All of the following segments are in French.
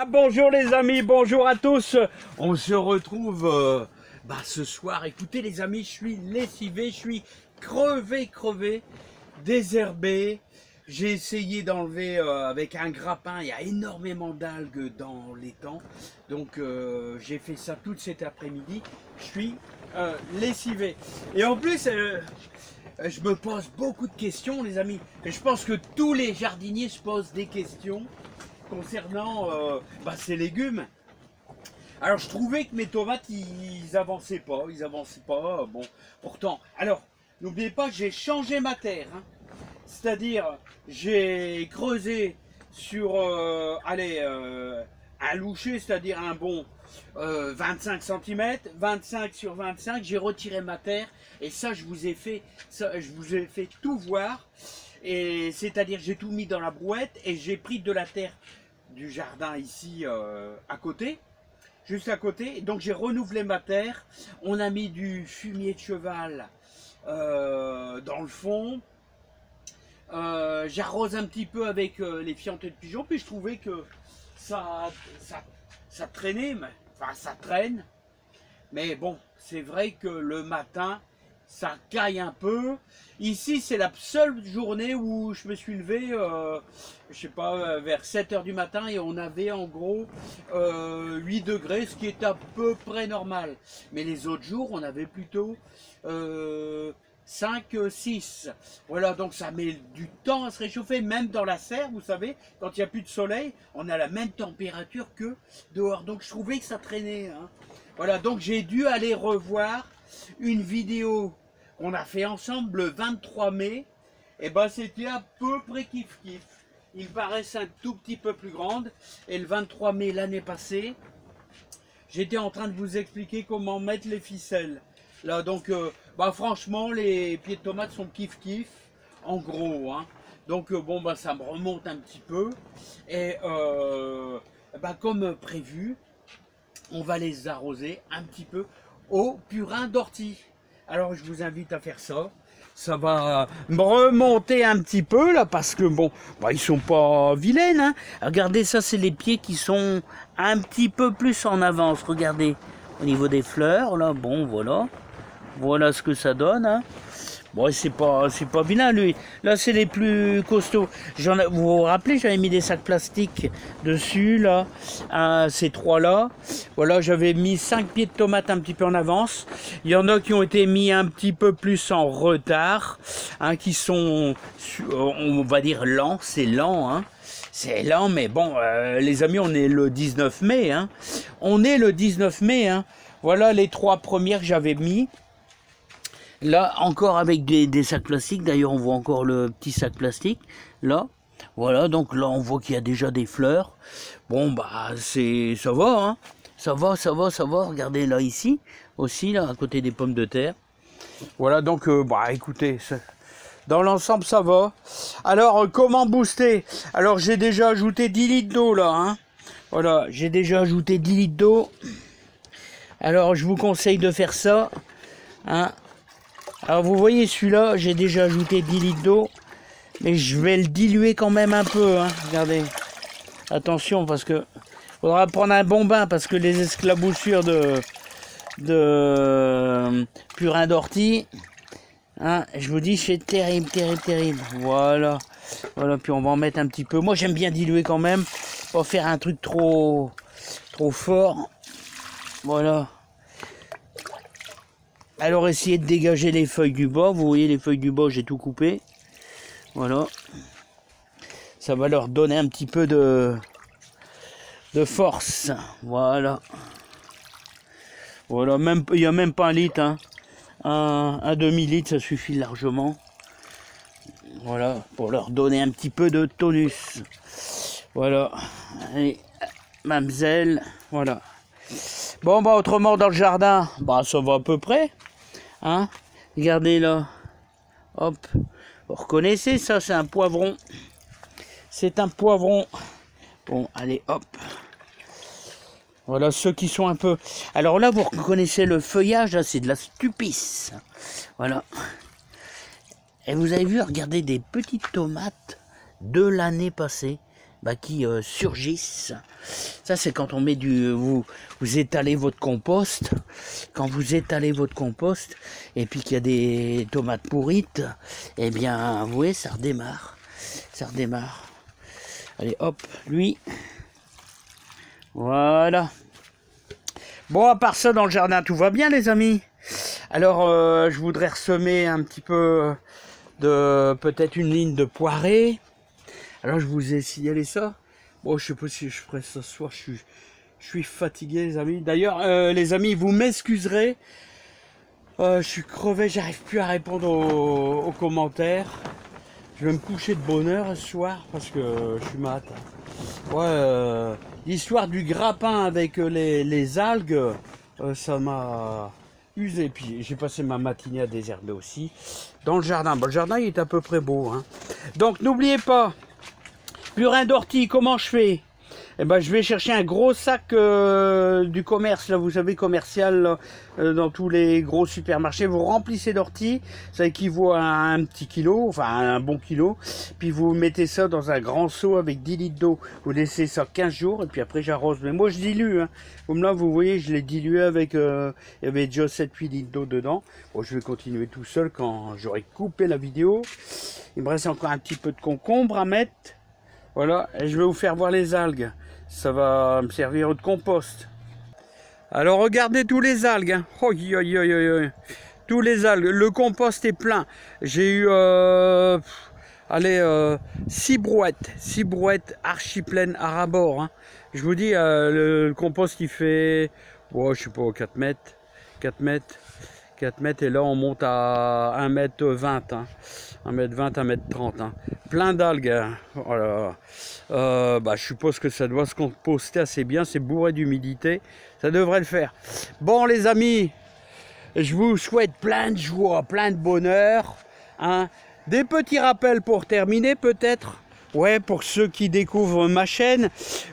Bonjour les amis, bonjour à tous. On se retrouve ce soir. Écoutez les amis, je suis lessivé, je suis crevé, désherbé. J'ai essayé d'enlever avec un grappin, il y a énormément d'algues dans l'étang. Donc j'ai fait ça tout cet après-midi. Je suis lessivé. Et en plus, je me pose beaucoup de questions les amis. Et je pense que tous les jardiniers se posent des questions concernant ces légumes. Alors je trouvais que mes tomates ils avançaient pas, bon, pourtant, alors n'oubliez pas que j'ai changé ma terre, hein. C'est-à-dire j'ai creusé sur un loucher, c'est-à-dire un bon 25 cm, 25 sur 25, j'ai retiré ma terre et ça je vous ai fait tout voir. Et c'est-à-dire j'ai tout mis dans la brouette et j'ai pris de la terre du jardin ici à côté, juste à côté. Donc j'ai renouvelé ma terre. On a mis du fumier de cheval dans le fond. J'arrose un petit peu avec les fientes de pigeons. Puis je trouvais que ça traînait, enfin ça traîne. Mais bon, c'est vrai que le matin, ça caille un peu. Ici, c'est la seule journée où je me suis levé, je sais pas, vers 7 h du matin et on avait en gros 8 degrés, ce qui est à peu près normal. Mais les autres jours, on avait plutôt 5, 6. Voilà, donc ça met du temps à se réchauffer, même dans la serre, vous savez, quand il n'y a plus de soleil, on a la même température que dehors. Donc je trouvais que ça traînait, hein. Voilà, donc j'ai dû aller revoir une vidéo qu'on a fait ensemble le 23 mai. Et ben c'était à peu près kiff. Il paraissait un tout petit peu plus grande. Et le 23 mai l'année passée, j'étais en train de vous expliquer comment mettre les ficelles. Là donc, franchement, les pieds de tomates sont kiff, en gros, hein. Donc ça me remonte un petit peu. Et comme prévu, on va les arroser un petit peu au purin d'ortie. Alors je vous invite à faire ça. Ça va me remonter un petit peu là parce que ils sont pas vilaines, hein. Regardez, ça c'est les pieds qui sont un petit peu plus en avance. Regardez au niveau des fleurs là. Bon voilà ce que ça donne, hein. Bon, c'est pas vilain lui. Là c'est les plus costauds. Vous vous rappelez, j'avais mis des sacs plastiques dessus là, ces trois là. Voilà, j'avais mis 5 pieds de tomates un petit peu en avance. Il y en a qui ont été mis un petit peu plus en retard, hein, qui sont, on va dire lents, c'est lent, hein. C'est lent, mais bon, les amis, on est le 19 mai, hein. On est le 19 mai, hein. Voilà les 3 premières que j'avais mis. Là, encore avec des sacs plastiques. D'ailleurs, on voit encore le petit sac plastique. Là, voilà. Donc là, on voit qu'il y a déjà des fleurs. Bon, ça va, hein. Ça va. Regardez là, ici, aussi, là, à côté des pommes de terre. Voilà, donc, écoutez, dans l'ensemble, ça va. Alors, comment booster? Alors, j'ai déjà ajouté 10 litres d'eau, là, hein. Voilà, j'ai déjà ajouté 10 litres d'eau. Alors, je vous conseille de faire ça, hein. Alors vous voyez, celui-là, j'ai déjà ajouté 10 litres d'eau, mais je vais le diluer quand même un peu, hein. Regardez, attention, parce que faudra prendre un bon bain, parce que les esclaboussures de purin d'ortie, hein, je vous dis, c'est terrible. Voilà, puis on va en mettre un petit peu. Moi, j'aime bien diluer quand même, pas faire un truc trop fort. Voilà. Alors essayez de dégager les feuilles du bas. Vous voyez les feuilles du bas, j'ai tout coupé. Voilà. Ça va leur donner un petit peu de force. Voilà. Voilà, il n'y a même pas un litre, hein. Un demi-litre, ça suffit largement. Voilà, pour leur donner un petit peu de tonus. Voilà. Allez, mamzelle, voilà. Bon, autrement dans le jardin, ça va à peu près. Hein, regardez là, hop, vous reconnaissez ça, c'est un poivron, bon, allez, hop, voilà ceux qui sont un peu, alors là vous reconnaissez le feuillage, là c'est de la stupis, voilà, et vous avez vu, regardez des petites tomates de l'année passée, qui surgissent. Ça, c'est quand on met vous étalez votre compost. Quand vous étalez votre compost, et puis qu'il y a des tomates pourrites, eh bien, vous voyez, ça redémarre. Ça redémarre. Allez, hop, lui. Voilà. Bon, à part ça, dans le jardin, tout va bien, les amis. Alors, je voudrais ressemer un petit peu de peut-être une ligne de poirée. Alors, je vous ai signalé ça. Bon, je sais pas si je ferai ça ce soir. Je suis fatigué, les amis. D'ailleurs, les amis, vous m'excuserez. Je suis crevé, j'arrive plus à répondre aux commentaires. Je vais me coucher de bonne heure ce soir parce que je suis mat. Ouais, l'histoire du grappin avec les algues, ça m'a usé. Puis j'ai passé ma matinée à désherber aussi dans le jardin. Bon, le jardin il est à peu près beau, hein. Donc n'oubliez pas, purin d'ortie, comment je fais? Eh ben, je vais chercher un gros sac du commerce, là, vous savez, commercial, là, dans tous les gros supermarchés. Vous remplissez d'ortie, ça équivaut à un petit kilo, enfin un bon kilo. Puis vous mettez ça dans un grand seau avec 10 litres d'eau. Vous laissez ça 15 jours et puis après j'arrose. Mais moi je dilue, hein. Comme là, vous voyez, je l'ai dilué avec, il y avait déjà 7-8 litres d'eau dedans. Bon, je vais continuer tout seul quand j'aurai coupé la vidéo. Il me reste encore un petit peu de concombre à mettre. Voilà, et je vais vous faire voir les algues. Ça va me servir de compost. Alors regardez tous les algues. Hein. Oh, tous les algues. Le compost est plein. J'ai eu 6 brouettes. 6 brouettes archi pleines à ras-bord. Hein. Je vous dis, le compost il fait, oh, je sais pas, 4 mètres. 4 mètres. 4 mètres et là on monte à 1,20 m. Hein. 1,20 m, 1,30 m. Hein. Plein d'algues. Hein. Voilà. Je suppose que ça doit se composter assez bien. C'est bourré d'humidité. Ça devrait le faire. Bon les amis, je vous souhaite plein de joie, plein de bonheur. Hein. Des petits rappels pour terminer peut-être. Ouais, pour ceux qui découvrent ma chaîne,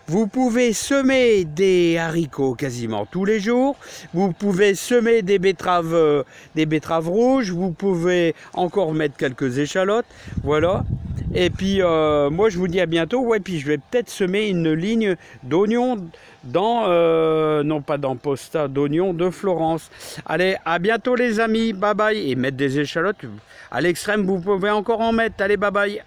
vous pouvez semer des haricots quasiment tous les jours. Vous pouvez semer des betteraves rouges. Vous pouvez encore mettre quelques échalotes. Voilà. Et puis, moi, je vous dis à bientôt. Ouais, puis je vais peut-être semer une ligne d'oignons dans, non pas dans Posta, d'oignons de Florence. Allez, à bientôt les amis. Bye bye. Et mettre des échalotes. À l'extrême, vous pouvez encore en mettre. Allez, bye bye.